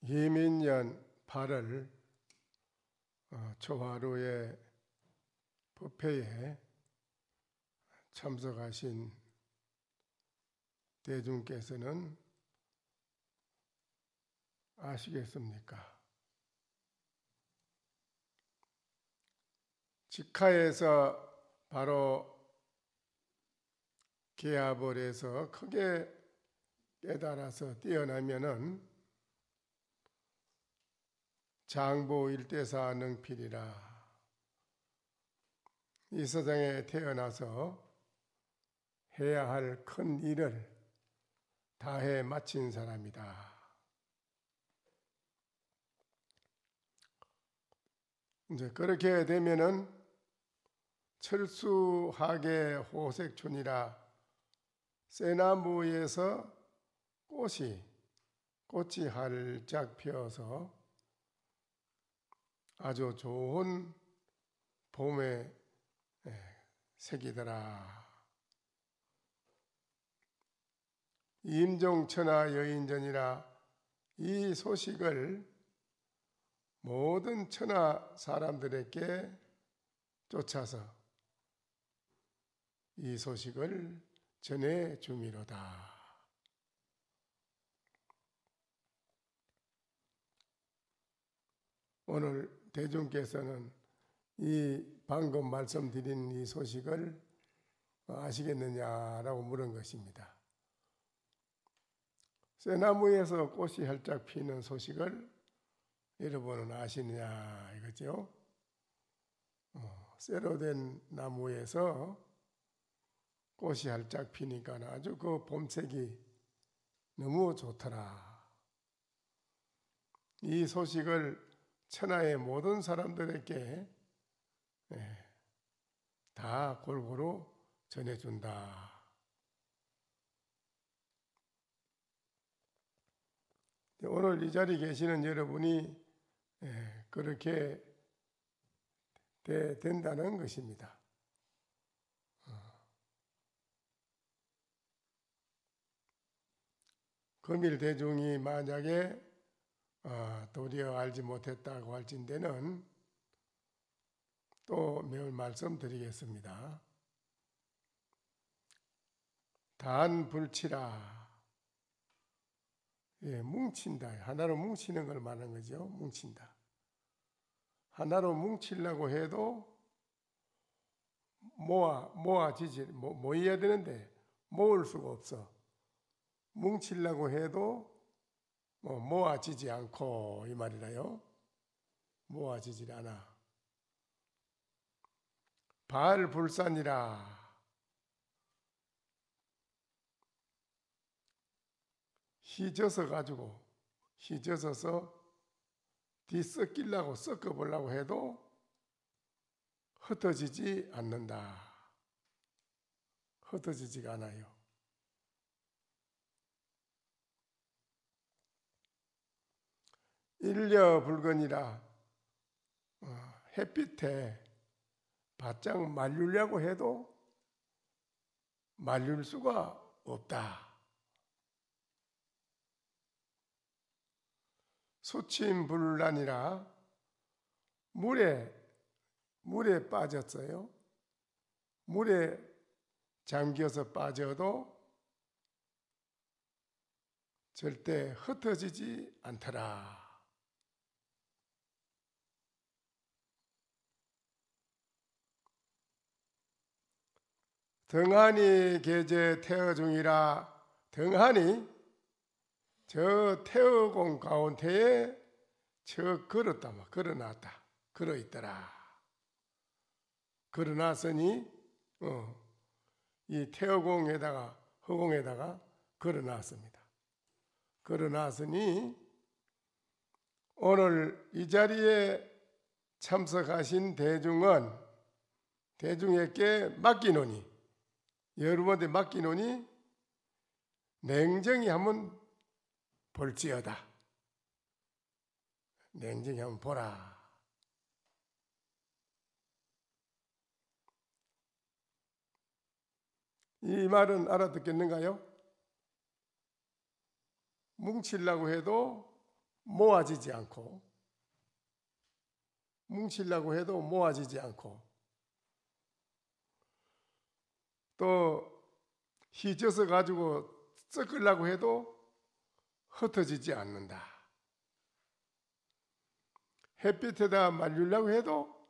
이민년 8월 초하루의 법회에 참석하신 대중께서는 아시겠습니까? 직하에서 바로 개합을 해서 크게 깨달아서 뛰어나면은 장보 일대사 능필이라. 이 세상에 태어나서 해야 할 큰 일을 다해 마친 사람이다. 이제 그렇게 되면은 철수하게 호색촌이라 쇠나무에서 꽃이 활짝 피어서 아주 좋은 봄의 색이더라. 임종천하 여인전이라. 이 소식을 모든 천하 사람들에게 쫓아서 이 소식을 전해 주미로다. 오늘 대중께서는 이 방금 말씀드린 이 소식을 아시겠느냐라고 물은 것입니다. 쇠나무에서 꽃이 활짝 피는 소식을 여러분은 아시느냐 이거죠? 쇠로 된 나무에서 꽃이 활짝 피니까 아주 그 봄색이 너무 좋더라. 이 소식을 천하의 모든 사람들에게 다 골고루 전해준다. 오늘 이 자리에 계시는 여러분이 그렇게 된다는 것입니다. 금일 대중이 만약에 도리어 알지 못했다고 할진대는 또 매일 말씀드리겠습니다. 단불치라. 뭉친다. 하나로 뭉치는 걸 말하는 거죠. 뭉친다. 하나로 뭉치려고 해도 모여야 되는데 모을 수가 없어. 뭉치려고 해도 모아지지 않고 이 말이라요. 모아지질 않아. 발불산이라. 휘져서서 뒤섞이려고 섞어보려고 해도 흩어지지 않는다. 흩어지지가 않아요. 일려불건이라. 햇빛에 바짝 말리려고 해도 말릴 수가 없다. 수침불란이라. 물에 빠졌어요. 물에 잠겨서 빠져도 절대 흩어지지 않더라. 등한이 계제 태어 중이라. 등한이 저 태어공 가운데에 걸어놨다. 걸어있더라. 걸어놨으니 이 태어공에다가 허공에다가 걸어놨습니다. 걸어놨으니 오늘 이 자리에 참석하신 대중에게 맡기노니, 여러분한테 맡기노니 냉정히 한번 볼지어다. 냉정히 한번 보라. 이 말은 알아듣겠는가요? 뭉치려고 해도 모아지지 않고, 뭉치려고 해도 모아지지 않고, 또 휘져서 가지고 섞으려고 해도 흩어지지 않는다. 햇빛에다 말리려고 해도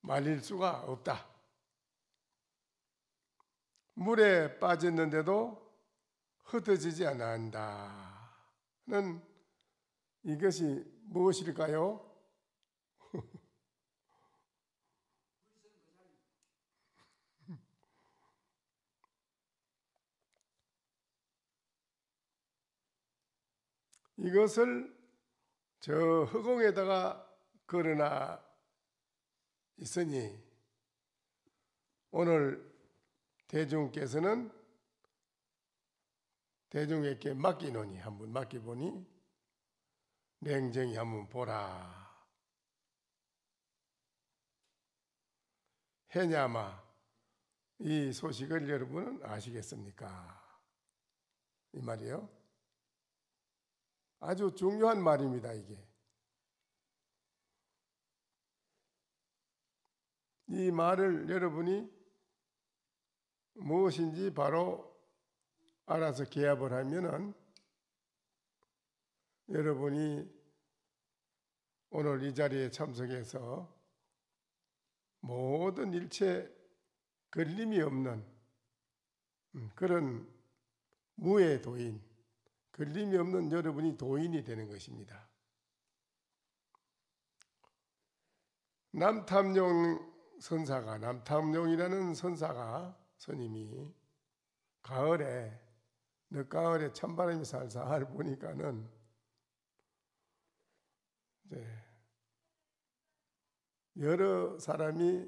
말릴 수가 없다. 물에 빠졌는데도 흩어지지 않는다는 이것이 무엇일까요? 이것을 저 허공에다가 걸어놔 있으니 오늘 대중께서는 대중에게 맡기노니 한번 맡겨보니 냉정히 한번 보라. 해냐마 이 소식을 여러분은 아시겠습니까? 이 말이에요. 아주 중요한 말입니다. 이게 이 말을 여러분이 무엇인지 바로 알아서 기합을 하면은 여러분이 오늘 이 자리에 참석해서 모든 일체 걸림이 없는 그런 무의 도인, 걸림이 없는 여러분이 도인이 되는 것입니다. 남탐용 선사가, 남탐용이라는 선사가 스님이 가을에 늦가을에 찬바람이 살살 부니까는 이제 여러 사람이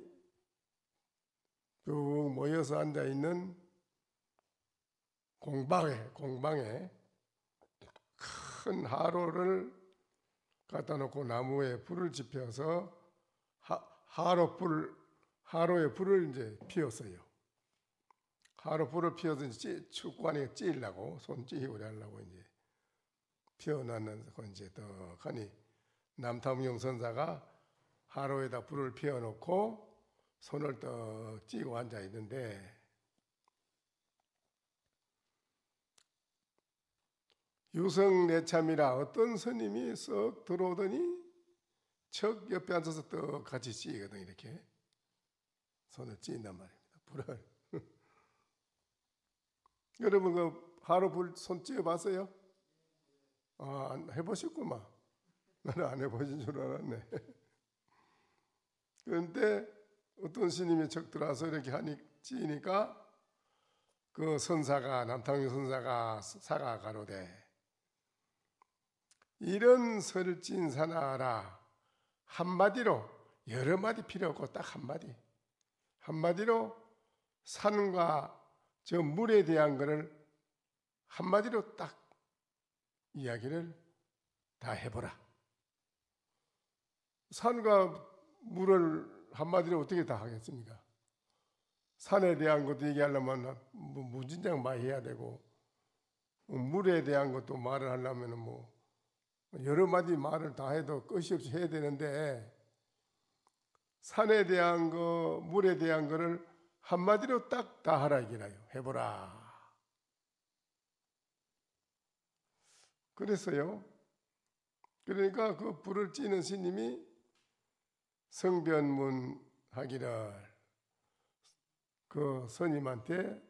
쭉 모여서 앉아 있는 공방에 큰 하로를 갖다 놓고 나무에 불을 지펴서 하로에 불을 이제 피웠어요. 하로 불을 피워서 이제 축구안에 찌려고 손 찌우려 하려고 이제 피워놨는 건 이제 떡하니 남탐용 선사가 하로에다 불을 피워놓고 손을 떡 찌고 앉아 있는데 유성내참이라 어떤 스님이 썩 들어오더니 척 옆에 앉아서 떡 같이 찌거든. 이렇게 손을 찌는단 말입니다. 불을. 여러분 그 하루 불 손 찌어 봤어요? 아, 해보셨구만. 나는 안 해보신 줄 알았네. 그런데 어떤 스님이 척 들어와서 이렇게 하니 찌니까 그 선사가 남탕유 선사가 사가 가로되 이런 설진 사나라 한마디로 여러 마디 필요 없고 딱 한마디로 산과 저 물에 대한 것을 한마디로 딱 이야기를 다 해보라. 산과 물을 한마디로 어떻게 다 하겠습니까? 산에 대한 것도 얘기하려면 무진장 많이 해야 되고 물에 대한 것도 말을 하려면 뭐 여러 마디 말을 다 해도 끝이 없이 해야 되는데 산에 대한 거, 물에 대한 거를 한마디로 딱 다 하라 이기라요. 해보라. 그랬어요. 그러니까 그 불을 찌는 스님이 성변문 하기를 그 스님한테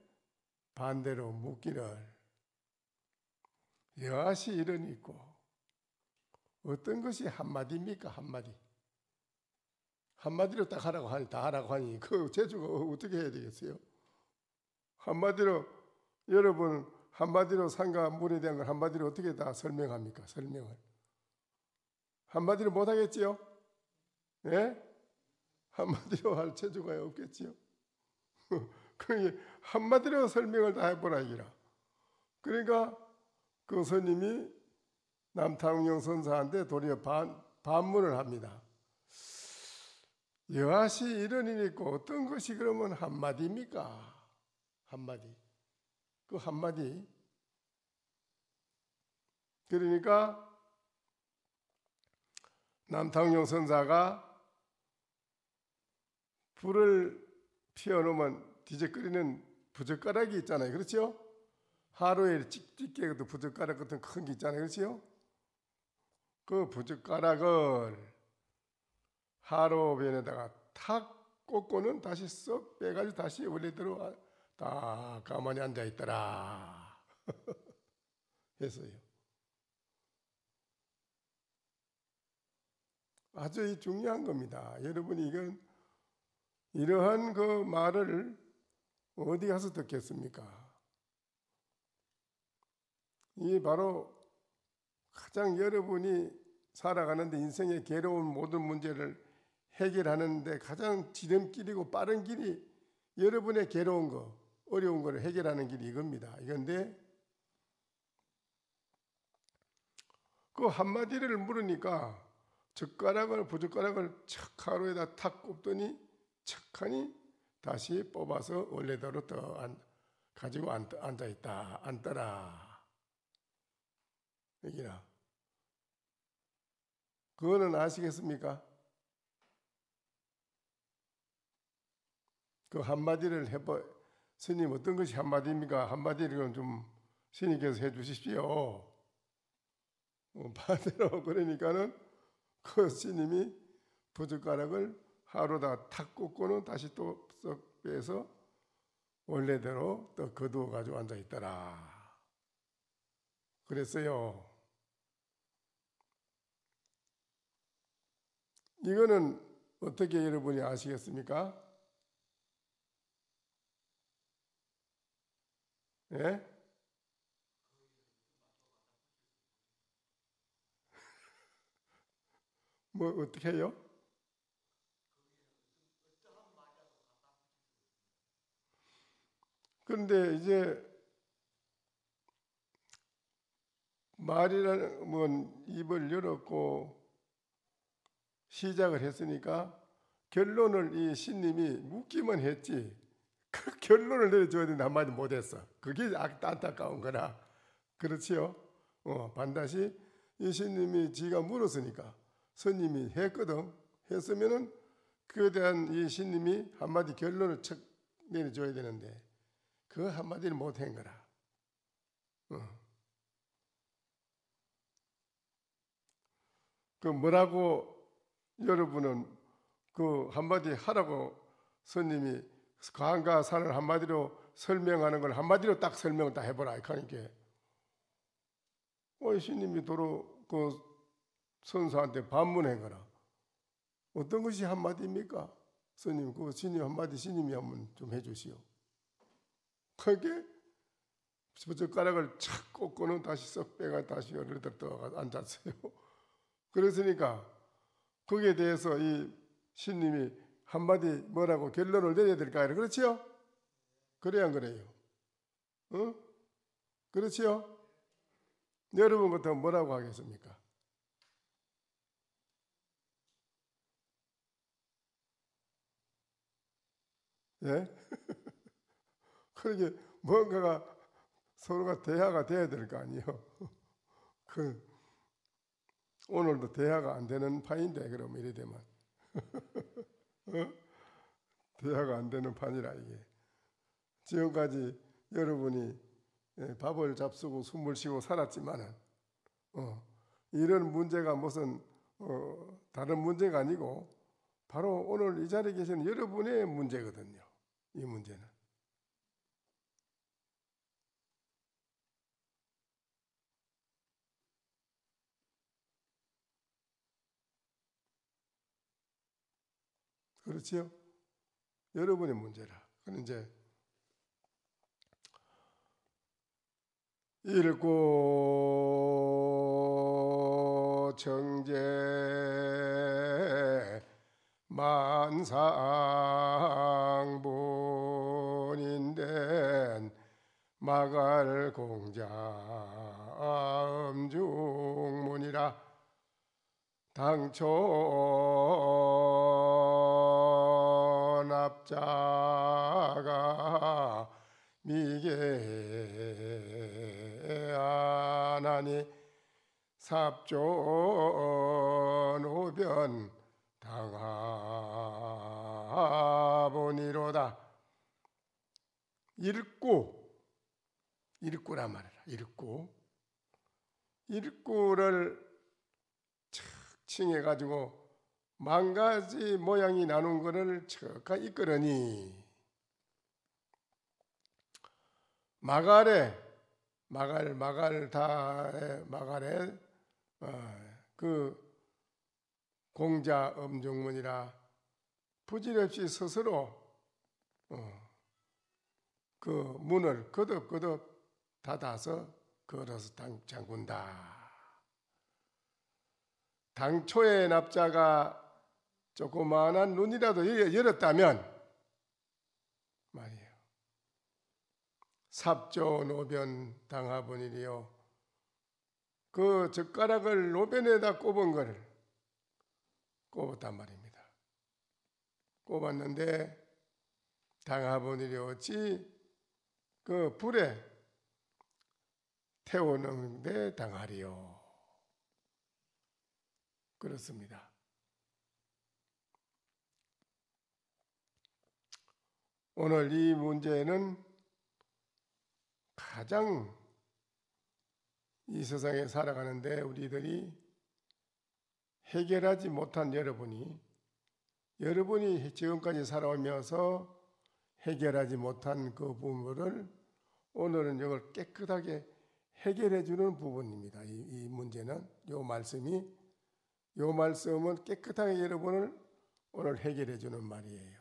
반대로 묻기를 여하시 이런 있고 어떤 것이 한마디입니까? 한마디로 딱 하라고 하니 다 하라고 하니 그 재주가 어떻게 해야 되겠어요? 한마디로 여러분 한마디로 산과 물에 대한 걸 한마디로 어떻게 다 설명합니까? 설명을 한마디로 못 하겠지요? 예? 한마디로 할 재주가 없겠지요? 그러니 한마디로 설명을 다 해보라 이기라. 그러니까 그 스님이 남탕용 선사한테 도리어 반문을 합니다. 여하시 이런 일이 있고 어떤 것이 그러면 한마디입니까? 한마디. 그 한마디 그러니까 남탕용 선사가 불을 피워놓으면 뒤적거리는 부젓가락이 있잖아요. 그렇죠? 하루에 찍찍게 부젓가락 같은 큰 게 있잖아요. 그렇죠? 그 부젓가락을 하루변에다가 탁 꽂고는 다시 쏙 빼가지고 다시 원래대로 다 가만히 앉아있더라 했어요. 아주 중요한 겁니다. 여러분이 이러한 그 말을 어디 가서 듣겠습니까? 이 바로 가장 여러분이 살아가는데 인생의 괴로운 모든 문제를 해결하는데 가장 지름길이고 빠른 길이 여러분의 괴로운 거, 어려운 거를 해결하는 길이 이겁니다. 이건데 그 한마디를 물으니까 부젓가락을 척 가루에다 탁 꼽더니 척하니 다시 뽑아서 원래대로 가지고 앉아있다. 앉더라. 여기라. 그거는 아시겠습니까? 그 한마디를 스님 어떤 것이 한마디입니까? 한마디를 좀 스님께서 해주십시오. 반대로 그러니까는 그 스님이 부젓가락을 하루다 탁 꽂고는 다시 또 썩 빼서 원래대로 또 거두어 가지고 앉아 있더라. 그랬어요. 이거는 어떻게 여러분이 아시겠습니까? 예? 뭐 어떻게 해요? 그런데 이제 말이라는 뭐 입을 열었고 시작을 했으니까 결론을 이 신님이 묻기만 했지 그 결론을 내려줘야 되는데 한마디 못했어. 그게 안타까운 거라. 그렇지요? 반드시 이 신님이 지가 물었으니까 스님이 했거든. 했으면은 그에 대한 이 신님이 한마디 결론을 척 내려줘야 되는데 그 한마디를 못한 거라. 그 뭐라고 여러분은 그 한마디 하라고 스님이 강과 산을 한마디로 설명하는 걸 한마디로 딱 설명을 다 해보라. 그러니까 스님이 도로 그 선사한테 반문한 거라. 어떤 것이 한마디입니까? 스님, 그 스님 한마디 스님이 한번 좀 해주시오. 그게 부젓가락을 착 꽂고는 다시 썩 빼가 다시 열을 떠가 앉았어요. 그랬으니까 거기에 대해서 이 신님이 한마디 뭐라고 결론을 내려야 될까요? 그렇지요? 그래야 안 그래요? 어? 그렇지요? 여러분 같으면 뭐라고 하겠습니까? 예? 그러게 뭔가가 서로가 대화가 돼야 될 거 아니에요. 그 오늘도 대화가 안 되는 판인데 그럼 이래 되면 대화가 안 되는 판이라 이게. 지금까지 여러분이 밥을 잡수고 숨을 쉬고 살았지만은 이런 문제가 무슨 다른 문제가 아니고 바로 오늘 이 자리에 계시는 여러분의 문제거든요. 이 문제는. 그렇지요? 여러분의 문제라. 그는 이제 읽고 정제 만상본인된 마갈 공자 음중문이라 당초 납자가 미개하나니 삽존오변 당하보니로다. 일구란 말이라. 일구를 척 칭해가지고 만 가지 모양이 나눈 것을 척 이끌으니 마갈에 그 공자 음중문이라 부질없이 스스로 그 문을 거듭거듭 닫아서 걸어서 잠군다. 당초에 납자가 조그마한 눈이라도 열었다면 말이에요. 삽조노변 당하보니리요. 그 젓가락을 노변에다 꼽은 거를 꼽았단 말입니다. 꼽았는데 당하보니리 어찌 그 불에 태우는데 당하리요. 그렇습니다. 오늘 이 문제는 가장 이 세상에 살아가는데 우리들이 해결하지 못한 여러분이 지금까지 살아오면서 해결하지 못한 그 부분을 오늘은 이걸 깨끗하게 해결해 주는 부분입니다. 이 문제는 요 말씀은 깨끗하게 여러분을 오늘 해결해 주는 말이에요.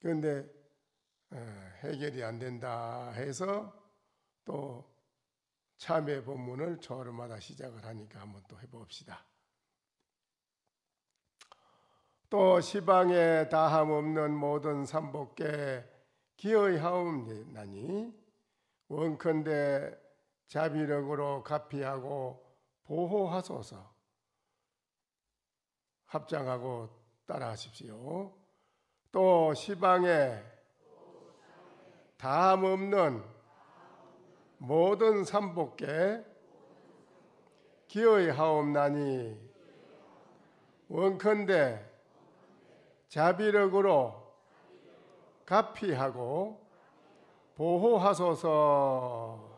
그런데 해결이 안 된다 해서 또 참회 본문을 주말마다 시작을 하니까 한번 또 해봅시다. 또 시방에 다함 없는 모든 삼복께 기어이 하옵나니 원컨대 자비력으로 가피하고 보호하소서. 합장하고 따라하십시오. 또 시방에 다함 없는 모든 삼복께 기어이 하옵나니 원컨대 자비력으로 가피하고 보호하소서.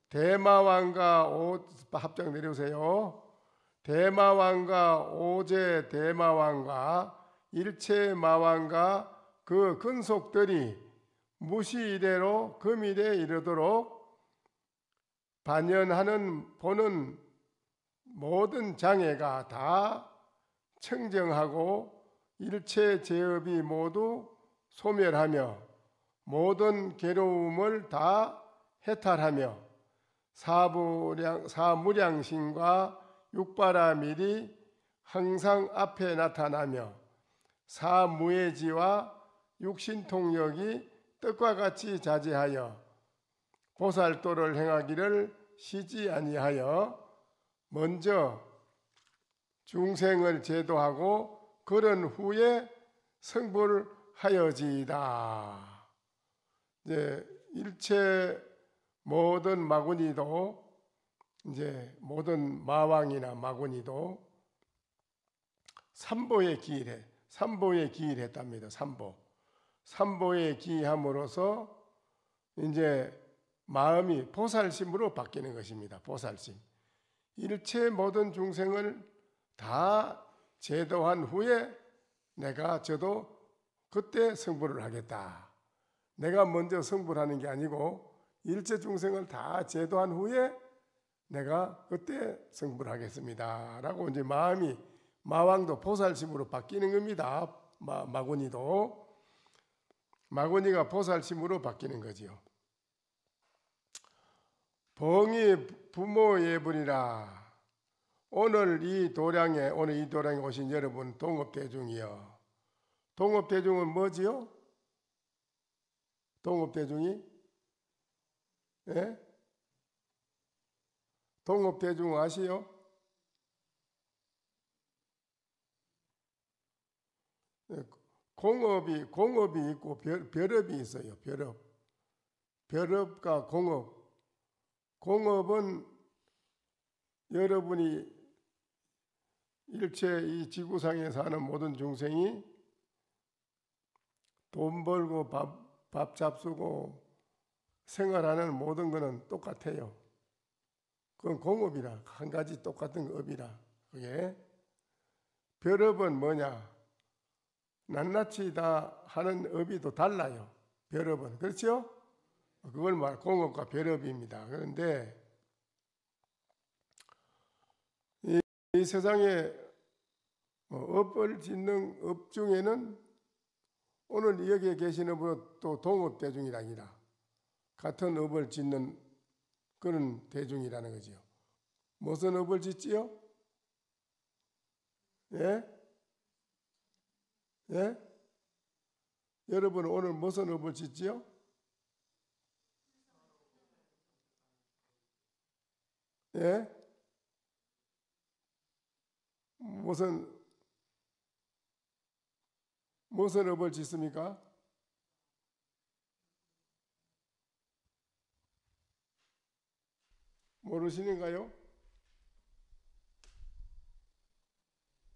대마왕과 합장 내려오세요. 대마왕과 오제 대마왕과 일체 마왕과 그 근속들이 무시 이래로 금일에 이르도록 반연하는 보는 모든 장애가 다 청정하고 일체 제업이 모두 소멸하며 모든 괴로움을 다 해탈하며 사무량신과 육바라밀이 항상 앞에 나타나며 사무예지와 육신통력이 뜻과 같이 자제하여 보살도를 행하기를 쉬지 아니하여 먼저 중생을 제도하고 그런 후에 성불을 하여지이다. 이제 일체 모든 마구니도 이제 모든 마왕이나 마구니도 삼보에 기일했답니다. 삼보에 기함으로써 이제 마음이 보살심으로 바뀌는 것입니다. 보살심. 일체 모든 중생을 다 제도한 후에 저도 그때 성불을 하겠다. 내가 먼저 성불하는 게 아니고 일체 중생을 다 제도한 후에 내가 그때 성불하겠습니다. 라고 이제 마왕도 보살심으로 바뀌는 겁니다. 마구니가 보살심으로 바뀌는 거지요. 봉이 부모 예불이라. 오늘 이 도량에 오신 여러분 동업대중이요. 동업대중은 뭐지요? 동업대중이? 예? 동업대중 아시요? 공업이 있고 별업이 있어요. 별업과 공업. 공업은 여러분이 일체 이 지구상에 사는 모든 중생이 돈 벌고 밥 잡수고 생활하는 모든 것은 똑같아요. 그건 공업이라, 한 가지 똑같은 업이라. 그게 별업은 뭐냐? 낱낱이 다 하는 업이 또 달라요. 별업은. 그렇죠? 그걸 말 공업과 별업입니다. 그런데 이 세상에 업을 짓는 업 중에는 오늘 여기에 계시는 분은 또 동업대중이라니라. 같은 업을 짓는 그런 대중이라는 거죠. 무슨 업을 짓지요? 예? 예? 여러분 오늘 무슨 업을 짓지요? 예? 무슨 업을 짓습니까? 모르시는가요?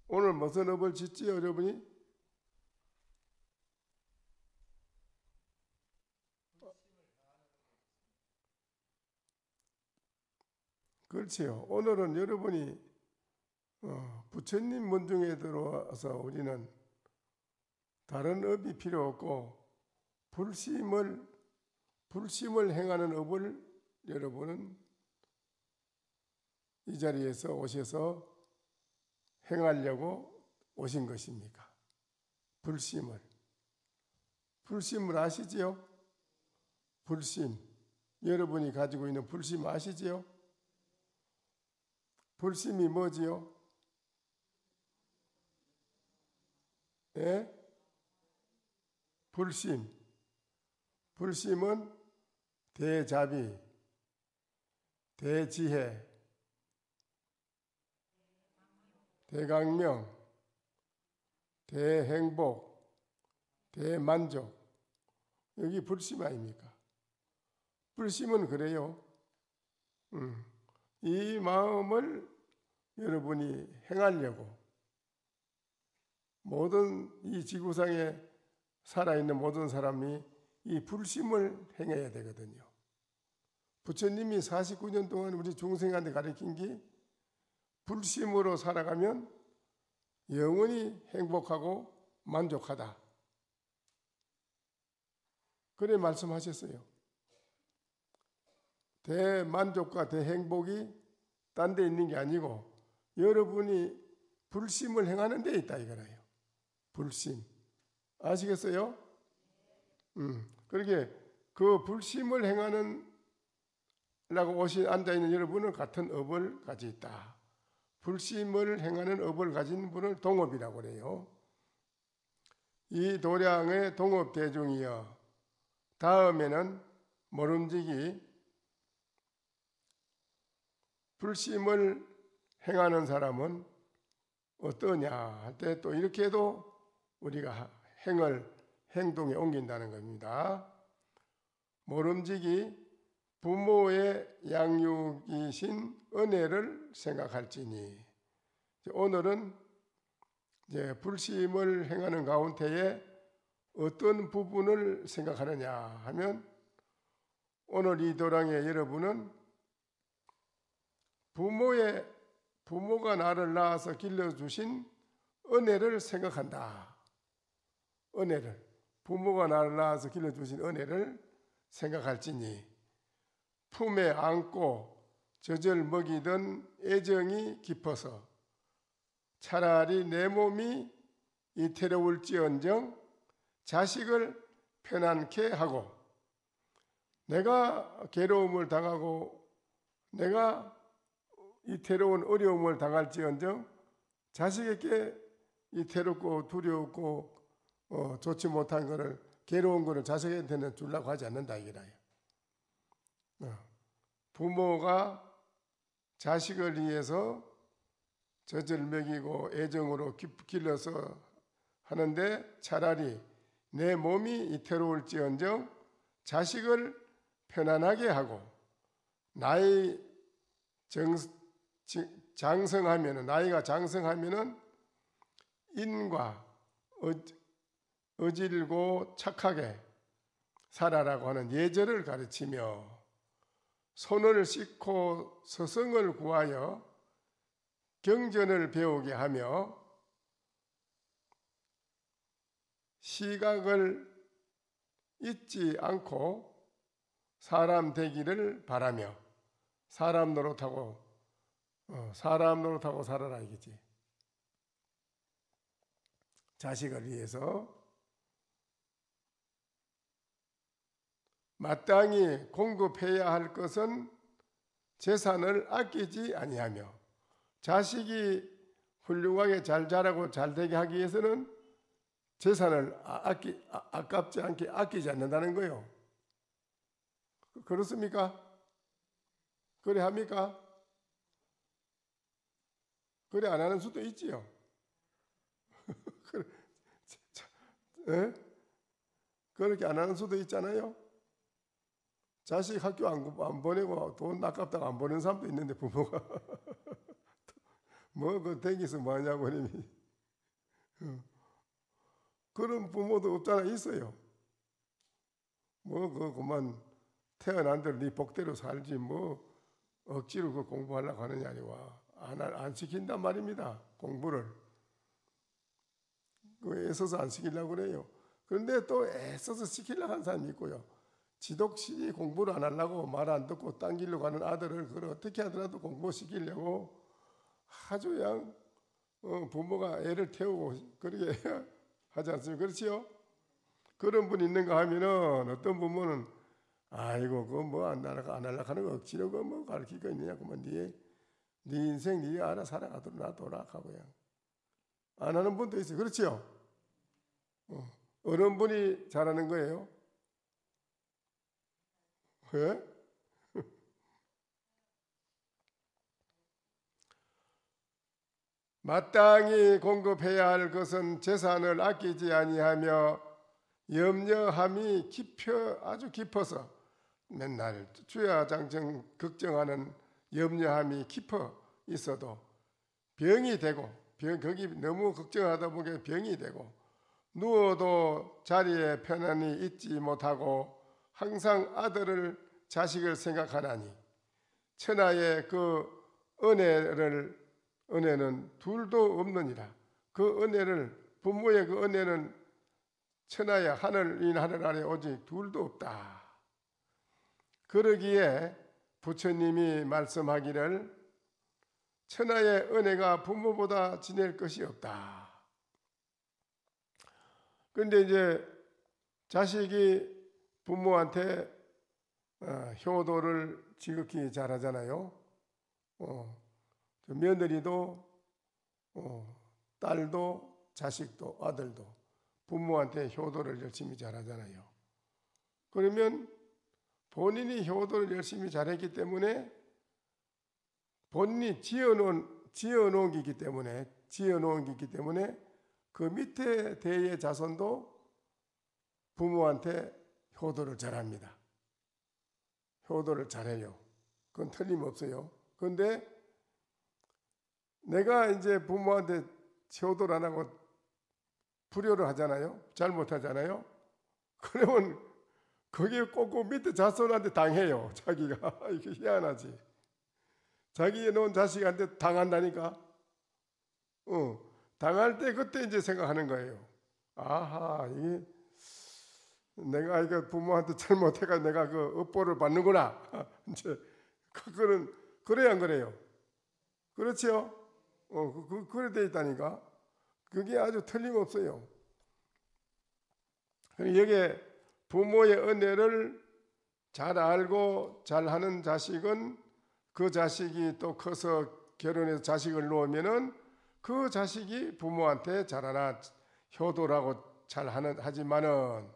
오늘 무슨 업을 짓지요, 여러분이? 그렇지요. 오늘은 여러분이 부처님 문중에 들어와서 우리는 다른 업이 필요 없고 불심을 행하는 업을 여러분은 이 자리에서 오셔서 행하려고 오신 것입니까? 불심을 아시지요? 불심, 여러분이 가지고 있는 불심 아시지요? 불심이 뭐지요? 예? 불심은 대자비, 대지혜, 대강명, 대행복, 대만족. 여기 불심 아닙니까? 불심은 그래요. 이 마음을 여러분이 행하려고 모든 이 지구상에 살아있는 모든 사람이 이 불심을 행해야 되거든요. 부처님이 49년 동안 우리 중생한테 가르친 게 불심으로 살아가면 영원히 행복하고 만족하다. 그래 말씀하셨어요. 대만족과 대행복이 딴 데 있는 게 아니고 여러분이 불심을 행하는 데 있다 이거예요. 불심. 아시겠어요? 그렇게 그 불심을 행하는 라고 앉아있는 여러분은 같은 업을 가지고 있다. 불심을 행하는 업을 가진 분을 동업이라고 그래요. 이 도량의 동업 대중이여 다음에는 모름지기 불심을 행하는 사람은 어떠냐 할 때 또 이렇게도 우리가 행동에 옮긴다는 겁니다. 모름지기 부모의 양육이신 은혜를 생각할지니 오늘은 이제 불심을 행하는 가운데에 어떤 부분을 생각하느냐 하면 오늘 이 도량의 여러분은 부모가 나를 낳아서 길러주신 은혜를 생각한다. 부모가 나를 낳아서 길러주신 은혜를 생각할지니 품에 안고 젖을 먹이던 애정이 깊어서 차라리 내 몸이 이태로울지언정 자식을 편안케 하고 내가 괴로움을 당하고 내가 이태로운 어려움을 당할지언정 자식에게 이태롭고 두렵고 좋지 못한 것을 괴로운 것을 자식한테는 주려고 하지 않는다 이거라요. 부모가 자식을 위해서 젖을 먹이고 애정으로 길러서 하는데 차라리 내 몸이 이태로울지언정 자식을 편안하게 하고 나의 장성하면은, 나이가 장성하면은 인과 어질고 착하게 살아라고 하는 예절을 가르치며 손을 씻고 서성을 구하여 경전을 배우게 하며 시각을 잊지 않고 사람 되기를 바라며 사람 노릇하고 살아라 이거지. 자식을 위해서 마땅히 공급해야 할 것은 재산을 아끼지 아니하며, 자식이 훌륭하게 잘 자라고 잘 되게 하기 위해서는 재산을 아깝지 않게 아끼지 않는다는 거예요. 그렇습니까? 그래 합니까? 그래 안 하는 수도 있지요. 그렇게 안 하는 수도 있잖아요. 자식 학교 안 보내고 돈 아깝다고 안 보내는 사람도 있는데 부모가 뭐 그 댕기서 뭐 하냐고 그런 부모도 없잖아. 있어요. 뭐 그만 태어난 대로 네 복대로 살지 뭐 억지로 그 공부하려고 하느냐 아니와 안 시킨단 말입니다. 공부를 그 애써서 안 시키려고 그래요. 그런데 또 애써서 시키려고 하는 사람이 있고요. 지독시 공부를 안 하려고 말 안 듣고 딴 길로 가는 아들을 그걸 어떻게 하더라도 공부시키려고 아주 그냥 부모가 애를 태우고 그렇게 하지 않습니까? 그렇지요? 그런 분이 있는가 하면은 어떤 부모는 아이고 그거 뭐 안 하려고 하는 거 억지로 그거 뭐 가르칠 거 있느냐 그러면 네 인생 네가 알아 살아가도록 놔둬라 하고 그냥 안 하는 분도 있어요. 그렇지요? 어른분이 잘하는 거예요. 왜? 마땅히 공급해야 할 것은 재산을 아끼지 아니하며 염려함이 아주 깊어서 맨날 주야장정 걱정하는 염려함이 깊어 있어도 병이 되고 거기 너무 걱정하다 보니까 병이 되고 누워도 자리에 편안히 있지 못하고 항상 자식을 생각하나니 천하의 그 은혜는 둘도 없느니라. 그 은혜를 부모의 그 은혜는 천하의 하늘 아래 오직 둘도 없다. 그러기에 부처님이 말씀하기를 천하의 은혜가 부모보다 지낼 것이 없다. 그런데 이제 자식이 부모한테 효도를 지극히 잘하잖아요. 며느리도 딸도 자식도 아들도 부모한테 효도를 열심히 잘하잖아요. 그러면 본인이 효도를 열심히 잘했기 때문에 본인이 지어놓은 게 있기 때문에 그 밑에 대의 자손도 부모한테 효도를 잘합니다. 효도를 잘해요. 그건 틀림없어요. 그런데 내가 이제 부모한테 효도를 안 하고 불효를 하잖아요. 잘못하잖아요. 그러면 거기에 꼭 밑에 자손한테 당해요. 자기가 이게 희한하지. 자기 놓은 자식한테 당한다니까. 당할 때 그때 이제 생각하는 거예요. 아하, 이게 내가 이거 부모한테 잘못해가 내가 그 업보를 받는구나. 이제 그거는 그래야 안 그래요. 그렇죠? 그래 돼 있다니까. 그게 아주 틀림없어요. 여기에 부모의 은혜를 잘 알고 잘하는 자식은 그 자식이 또 커서 결혼해서 자식을 놓으면은 그 자식이 부모한테 잘하나 효도라고 하지만은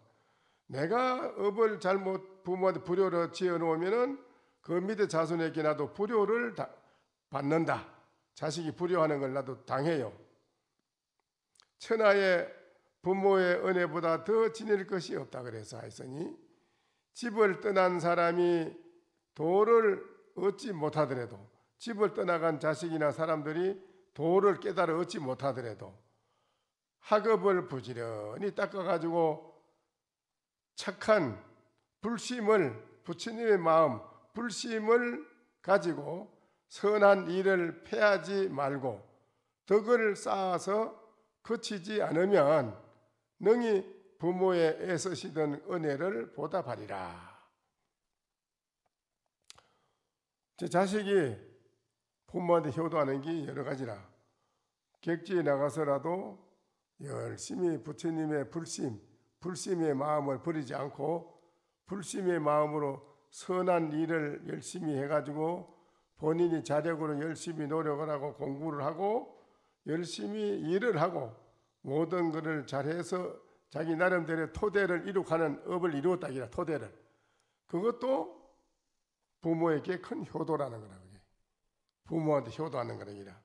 내가 업을 잘못 부모한테 불효를 지어 놓으면은 그 밑에 자손에게 나도 불효를 받는다. 자식이 불효하는 걸 나도 당해요. 천하의 부모의 은혜보다 더 지낼 것이 없다 그래서 하였으니 집을 떠난 사람이 도를 얻지 못하더라도 집을 떠나간 자식이나 사람들이 도를 깨달아 얻지 못하더라도 학업을 부지런히 닦아가지고 착한 불심을, 부처님의 마음, 불심을 가지고 선한 일을 패하지 말고 덕을 쌓아서 그치지 않으면 능히 부모의 애쓰시던 은혜를 보답하리라. 제 자식이 부모한테 효도하는 게 여러 가지라. 객지에 나가서라도 열심히 부처님의 불심의 마음을 버리지 않고 불심의 마음으로 선한 일을 열심히 해가지고 본인이 자력으로 열심히 노력을 하고 공부를 하고 열심히 일을 하고 모든 것을 잘해서 자기 나름대로 토대를 이룩하는 업을 이루었다기라. 토대를. 그것도 부모에게 큰 효도라는 거라. 부모한테 효도하는 거라기라.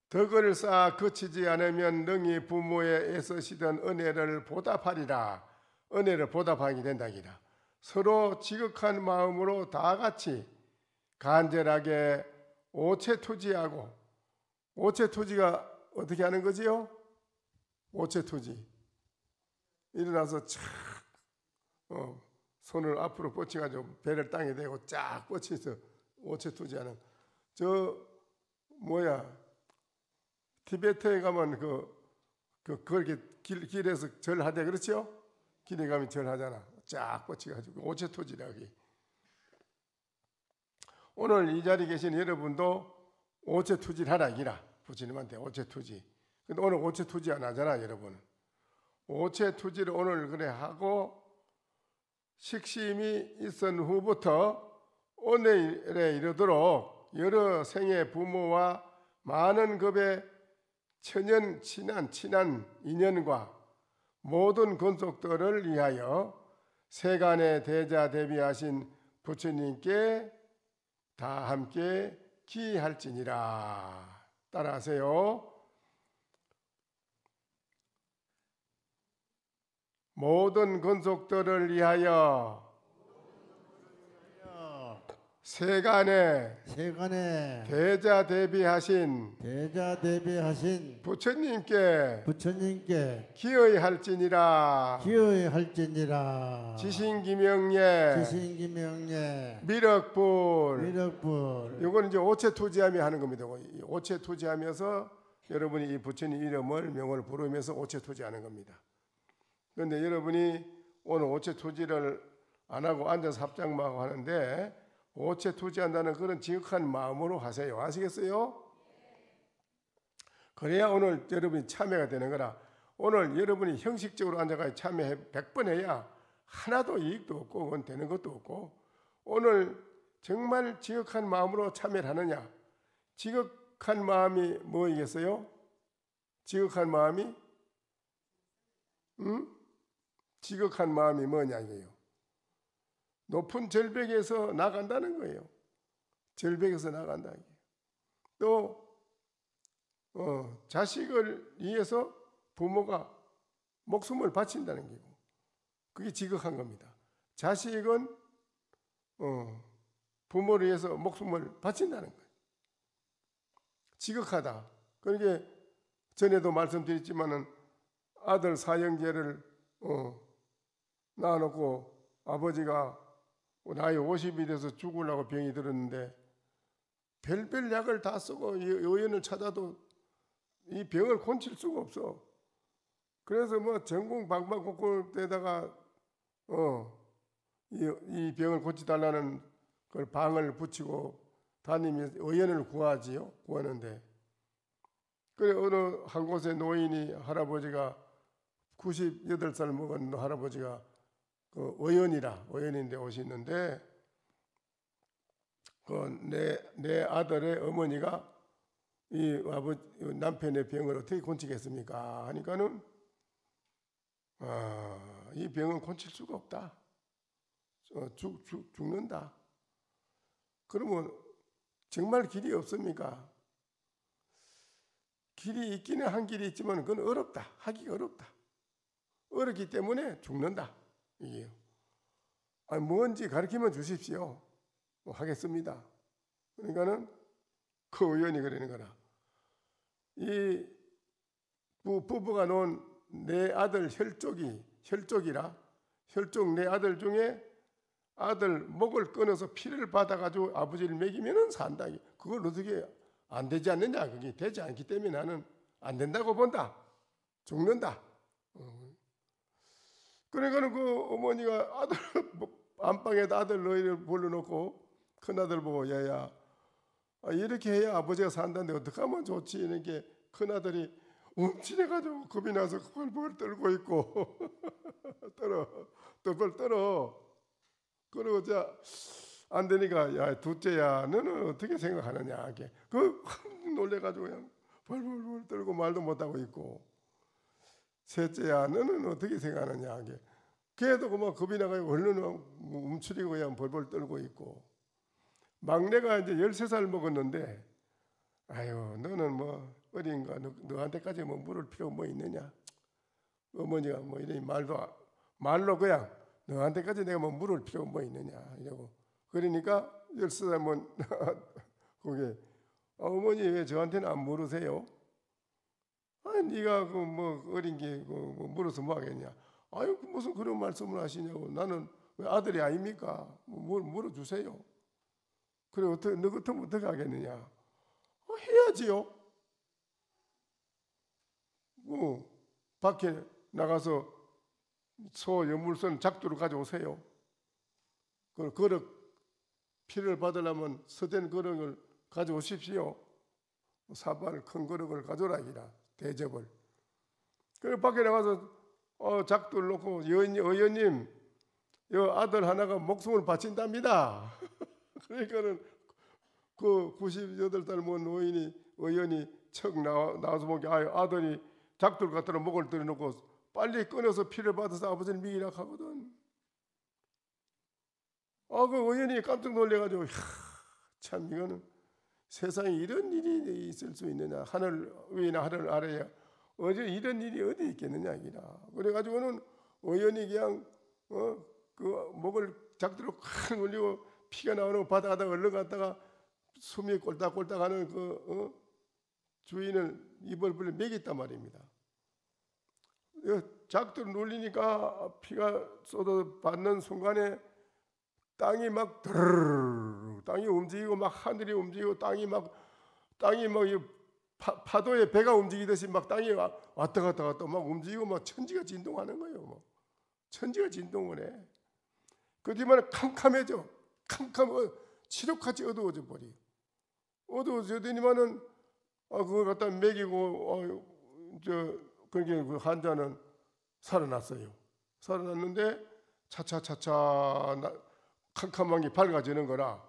덕을 쌓아 그치지 않으면 능히 부모의 애쓰시던 은혜를 보답하리라. 은혜를 보답하게 된다기라. 서로 지극한 마음으로 다 같이 간절하게 오체투지하고, 오체투지가 어떻게 하는 거지요? 오체투지. 일어나서 착 손을 앞으로 뻗쳐가지고 배를 땅에 대고 쫙 뻗쳐서 오체투지하는. 티베트에 가면 그렇게 길에서 절하대, 그렇죠? 길에 가면 절하잖아. 쫙 뻗쳐가지고 오체투지라고. 오늘 이 자리에 계신 여러분도 오체투지를 하라 기라. 부처님한테 오체투지. 근데 오늘 오체투지 안 하잖아, 여러분. 오체투지를 오늘 그래 하고 식심이 있은 후부터 오늘에 이르도록 여러 생의 부모와 많은 급의 천연 친한 인연과 모든 권속들을 위하여 세간의 대자 대비하신 부처님께 다 함께 기할지니라. 따라하세요. 모든 권속들을 위하여 세간에 대자 대비하신 부처님께 기의할지니라. 지신기명예 미륵불. 이거는 이제 오체투지하며 하는 겁니다. 오체투지하면서 여러분이 이 부처님 이름을 명을 부르면서 오체투지하는 겁니다. 그런데 여러분이 오늘 오체투지를 안 하고 앉아서 합장만 하고 하는데 오체투지한다는 그런 지극한 마음으로 하세요. 아시겠어요? 그래야 오늘 여러분이 참여가 되는 거라. 오늘 여러분이 형식적으로 앉아가 참여해 100번 해야 하나도 이익도 없고 그건 되는 것도 없고, 오늘 정말 지극한 마음으로 참여를 하느냐. 지극한 마음이 뭐이겠어요? 지극한 마음이 지극한 마음이 뭐냐 이거예요. 높은 절벽에서 나간다는 거예요. 절벽에서 나간다. 또 자식을 위해서 부모가 목숨을 바친다는 거고, 그게 지극한 겁니다. 자식은 부모를 위해서 목숨을 바친다는 거예요. 지극하다. 그러니까 전에도 말씀드렸지만은 아들 사형제를 낳아놓고 아버지가 나이 50이 돼서 죽으려고 병이 들었는데 별별 약을 다 쓰고 의원을 찾아도 이 병을 고칠 수가 없어. 그래서 뭐 전국 방방곡곡에다가 이 병을 고치달라는 그 방을 붙이고 담임이 의원을 구하는데, 그래 어느 한 곳에 노인이 할아버지가 98살 먹은 할아버지가 그 의원인데 오시는데 내 아들의 어머니가 이 아버지 남편의 병을 어떻게 고치겠습니까? 하니까는 이 병은 고칠 수가 없다. 죽는다. 그러면 정말 길이 없습니까? 길이 있기는 한 길이 있지만 그건 어렵다. 하기가 어렵다. 어렵기 때문에 죽는다. 이게요. 뭔지 가르치면 주십시오. 뭐 하겠습니다. 그러니까는 그 의원이 그러는 거라. 이 부부가 놓은 내 아들 혈족이라 혈족 내 아들 중에 아들 목을 끊어서 피를 받아가지고 아버지를 먹이면은 산다. 그걸 어떻게 안 되지 않느냐? 그게 되지 않기 때문에 나는 안 된다고 본다. 죽는다. 그러니까는 그 어머니가 아들 안방에다 아들 너희를 불러놓고 큰 아들 보고 야야 이렇게 해야 아버지가 산다는데 어떻게 하면 좋지? 이렇게 큰 아들이 움찔해가지고 겁이 나서 벌벌 떨고 있고 떨어. 그러고 안 되니까 야 둘째야 너는 어떻게 생각하느냐 이게 그 놀래가지고 그냥 벌벌 떨고 말도 못하고 있고 셋째야 너는 어떻게 생각하느냐 이게 걔도 그만 겁이 나가지고 얼른 움츠리고 그냥 벌벌 떨고 있고 막내가 이제 13살 먹었는데 아유 너는 뭐 어린가 너한테까지 뭐 물을 필요 뭐 있느냐 어머니가 뭐 이런 말로 그냥 너한테까지 내가 뭐 물을 필요 뭐 있느냐 이러고 그러니까 13살면 그게 어머니 왜 저한테는 안 물으세요? 네가 그 뭐 어린 게 그 뭐 물어서 뭐 하겠냐? 아유 무슨 그런 말씀을 하시냐고 나는 왜 아들이 아닙니까? 뭘 물어주세요. 그래 너 같으면 어떻게 하겠느냐? 해야지요. 밖에 나가서 소 연물선 작두를 가져오세요. 그 그릇 피를 받으려면 서된 그릇을 가져오십시오. 사발 큰 그릇을 가져오라기라 대접을. 그리고 밖에 나가서 작두를 놓고 의원님 여 아들 하나가 목숨을 바친답니다. 그러니까는 그 98살 먹은 의원이 척 나와서 보기 아들이 작두를 갖다 목을 들여놓고 빨리 끊어서 피를 받아서 아버지를 미기라 하거든. 그 의원이 깜짝 놀래가지고 참 이거는 세상에 이런 일이 있을 수 있느냐 하늘 위나 하늘 아래에 어제 이런 일이 어디 있겠느냐 이기라. 그래가지고는 의원이 그냥 그 목을 작두로 콱 올리고 피가 나오는 거 받아가다가 얼른 갔다가 숨이 꼴딱꼴딱하는 그 주인을 입을 불려 먹였단 말입니다. 작두를 눌리니까 피가 쏟아 받는 순간에 땅이 막 드르르 땅이 움직이고 막 하늘이 움직이고 땅이 막 파도에 배가 움직이듯이 막 땅이 왔다 갔다 막 움직이고 막 천지가 진동하는 거예요. 뭐. 천지가 진동을 해. 그 뒤만 캄캄해져. 칠흑같이 어두워져 버려. 어두워져더니만은 그걸 갖다 먹이고 그러니까 그 환자는 살아났어요. 살아났는데 차차 캄캄한 게 밝아지는 거라.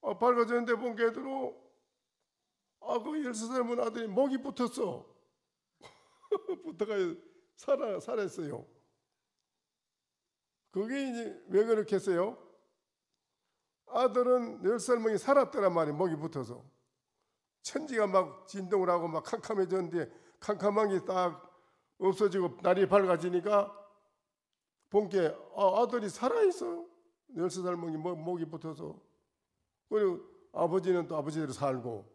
밝아지는데 본 게대로 그 13살 아들이 목이 붙었어. 붙어가 살았어요. 그게 이제 왜 그렇겠어요? 아들은 10살 먹이 살았더란 말이에요. 목이 붙어서. 천지가 막 진동을 하고 막 캄캄해졌는데 캄캄한 게 딱 없어지고 날이 밝아지니까 본게 아들이 살아있어. 13살 먹이 목이 붙어서. 그리고 아버지는 또 아버지대로 살고.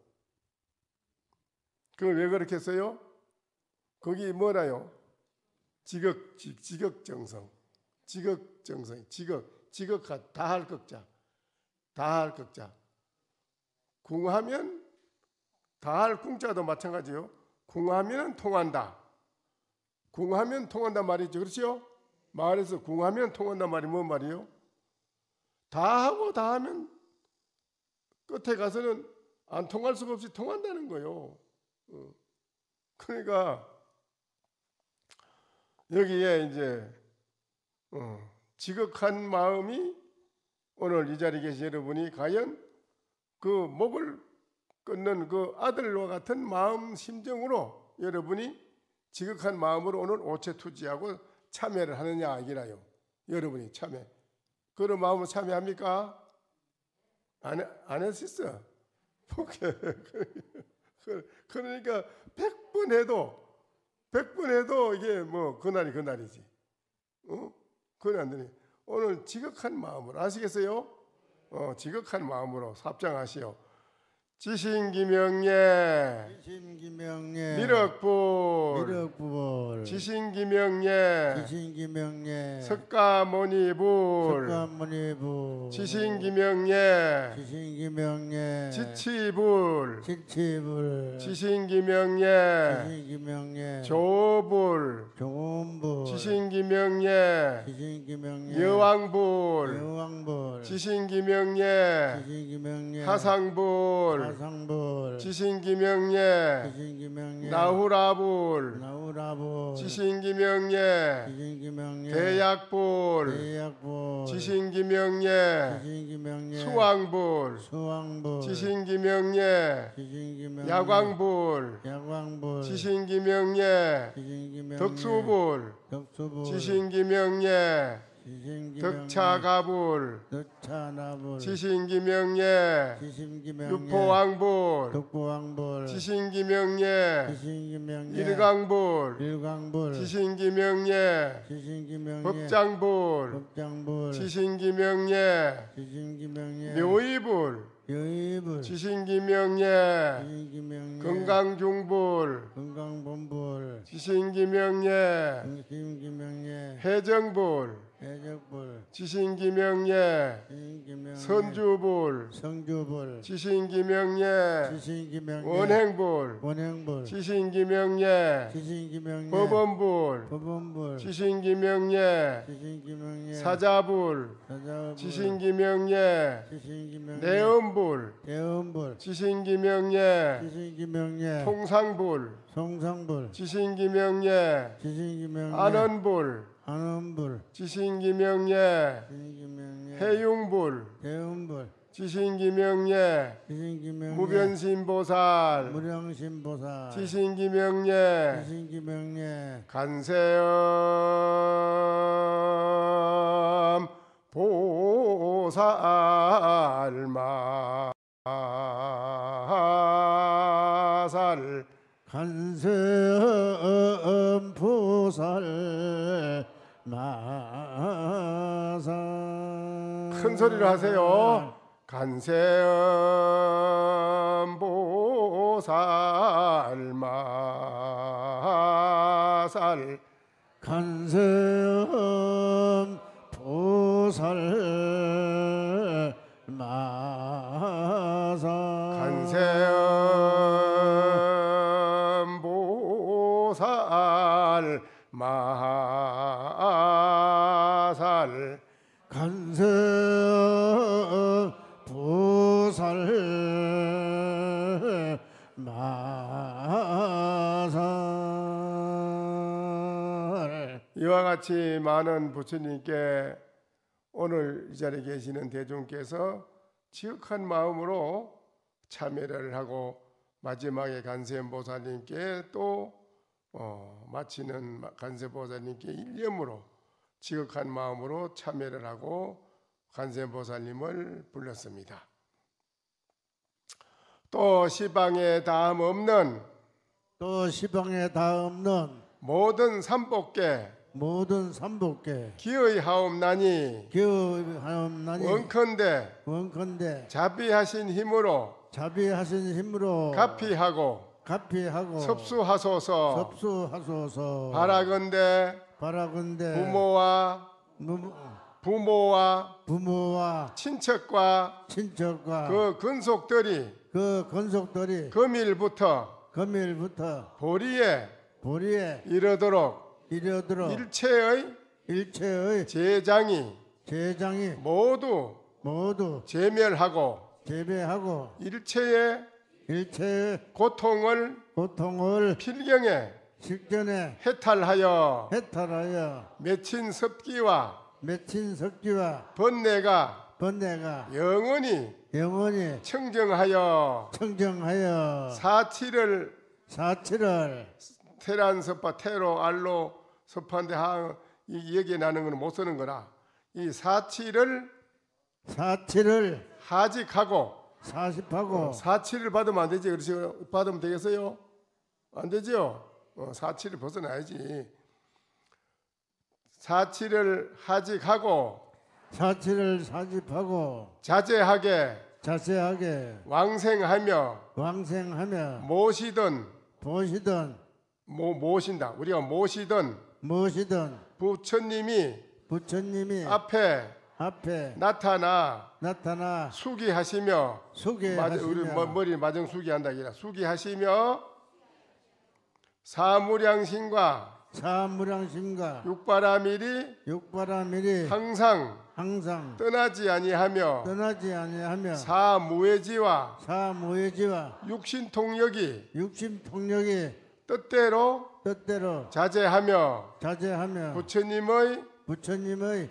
그걸 왜 그렇게 했어요? 거기 뭐라요? 지극정성. 다할 극자. 궁하면 다할 궁자도 마찬가지요. 궁하면 통한다. 궁하면 통한다 말이죠. 그렇죠? 말에서 궁하면 통한다 말이 뭔 말이에요? 다하고 다하면 끝에 가서는 안 통할 수가 없이 통한다는 거예요. 그러니까 여기에 이제 지극한 마음이 오늘 이 자리에 계신 여러분이 과연 그 목을 끊는 그 아들과 같은 마음 심정으로 여러분이 지극한 마음으로 오늘 오체투지하고 참여를 하느냐 이기라요. 여러분이 참여. 그런 마음으로 참여합니까? 안 했었어. 그러니까 100번 해도 이게 뭐 그날이지. 그건 안 되네. 오늘 지극한 마음으로 아시겠어요? 지극한 마음으로 합장하시오. 지신기명예 미륵불 지신기명예 석가모니불 지신기명예 지치불 지신기명예 조불 지신기명예 여왕불 지신기명예 하상불 지신기명예 나후라불 지신기명예 대약불 지신기명예 수왕불 지신기명예 야광불 지신기명예 덕수불 지신기명예 덕차가불 지신기명예 육포왕불 지신기명예 일광불 지신기명예 법장불 지신기명예 묘의불 지신기명예 건강중불 지신기명예 해정불 지신기명예 선주불 지신기명예 원행불 지신기명예 법원불 지신기명예 사자불 지신기명예 내음불 지신기명예 통상불 지신기명예 안원불 지신기명예 해융불 지신기명예 무변신보살 지신기명예 간세음 보살마살 간세음 보살 마살 큰 소리로 하세요. 간세음 보살 마살 간세음 보살 마살 간세음 보살 마살 간세음 보살 마살. 이와 같이 많은 부처님께 오늘 이 자리에 계시는 대중께서 지극한 마음으로 참여를 하고 마지막에 간세음보살님께 또 마치는 간세보살님께 일념으로 지극한 마음으로 참여를 하고 간세보살님을 불렀습니다. 또 시방에 다음 없는 모든 삼복계 기의하옵나니 원컨대 자비하신 힘으로 가피하고 섭수하소서 바라건대 부모와 친척과 그 근속들이 금일부터 보리에 이르도록 일체의 제장이 모두 제멸하고 일체의 고통을 필경에 해탈하여 맺힌 섭기와 번뇌가 영원히 청정하여 사치를 테란섭파 테로 알로 섭파인데 여기에 나는 거는 못 쓰는 거라. 이 사치를 하직하고 사치를 받으면 안 되지. 그렇죠? 받으면 되겠어요? 안 되죠? 사치를 벗어나야지. 사치를 하직하고 사치를 사집하고 자제하게 자세하게 왕생하며 왕생하며 모시던 보시던 모신다. 우리가 모시던 무엇이든 부처님이 부처님이 앞에 나타나 수기하시며 우리 소개하시며 머리 마정 수기한다 이라 수기하시며 사무량심과 사무량심과 육바라밀이 항상 떠나지 아니하며 사무예지와 육신통력이 뜻대로 자제하며 부처님의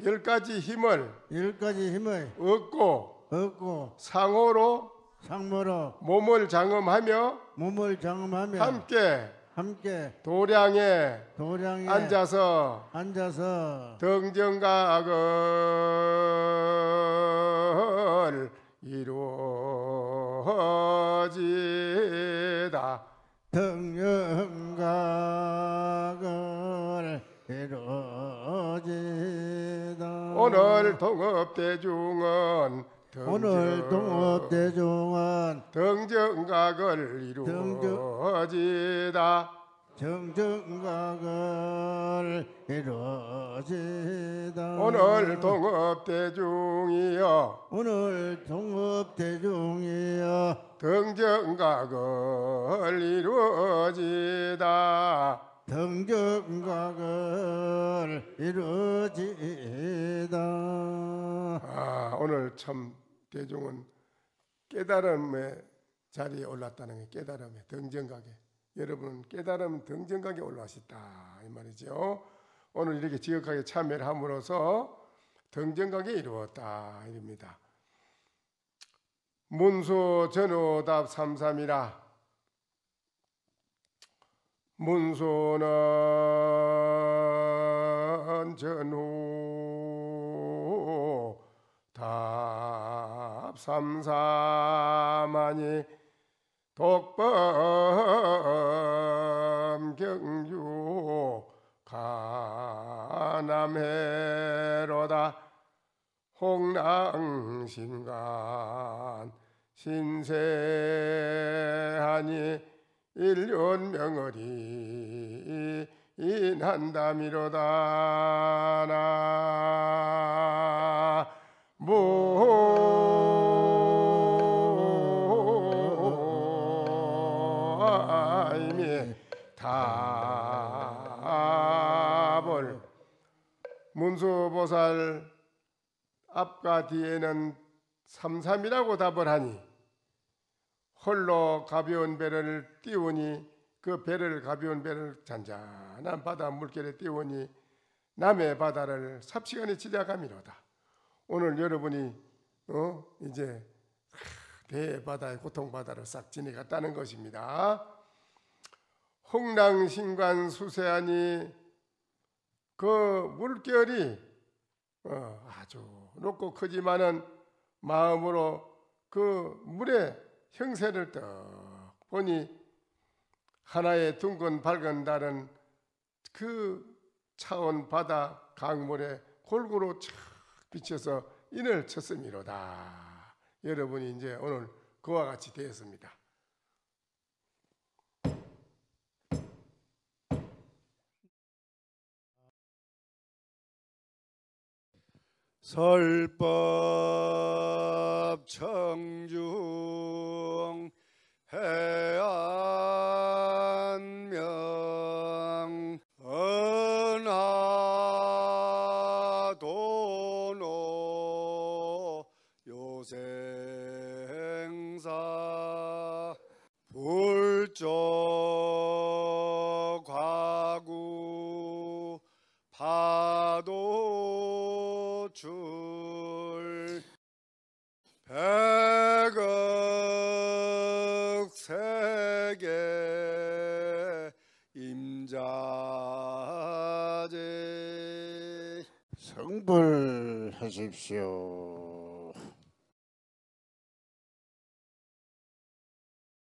10가지 힘을 얻고 상호로 몸을 장엄하며 함께 도량에 앉아서 등정각을 이루어지다. 오늘 동업대중은 등정각을 이루어지다. 오늘 동업대중이여 등정각을 이루어지다. 오늘 참 대중은 깨달음의 자리에 올랐다는 게 깨달음의 등정각에 여러분은 깨달음 등정각에 올라왔다 이 말이죠. 오늘 이렇게 지극하게 참여를 함으로써 등정각에 이루었다 이릅니다. 문수 전후답 삼삼이라. 문수는 전후 답 삼삼하니 독범 경주 가남해로다. 홍랑신간 신세하니 일륜명월이 인한다미로다. 나무아이미 답을 문수보살 앞과 뒤에는 삼삼이라고 답을 하니 홀로 가벼운 배를 띄우니 그 배를 가벼운 배를 잔잔한 바다 물결에 띄우니 남의 바다를 삽시간에 지나가미로다. 오늘 여러분이 이제 대바다의 고통바다를 싹 지나갔다는 것입니다. 홍랑신관 수세하니 그 물결이 아주 높고 크지만은 마음으로 그 물의 형세를 떡 보니 하나의 둥근 밝은 달은 그 차온 바다 강물에 골고루 촥 비쳐서 인을 쳤음이로다. 여러분이 이제 오늘 그와 같이 되었습니다. 설법 청중 해안명 은하도노 요생사 불조 과구 파도 줄 백억 세계 임자제 성불하십시오.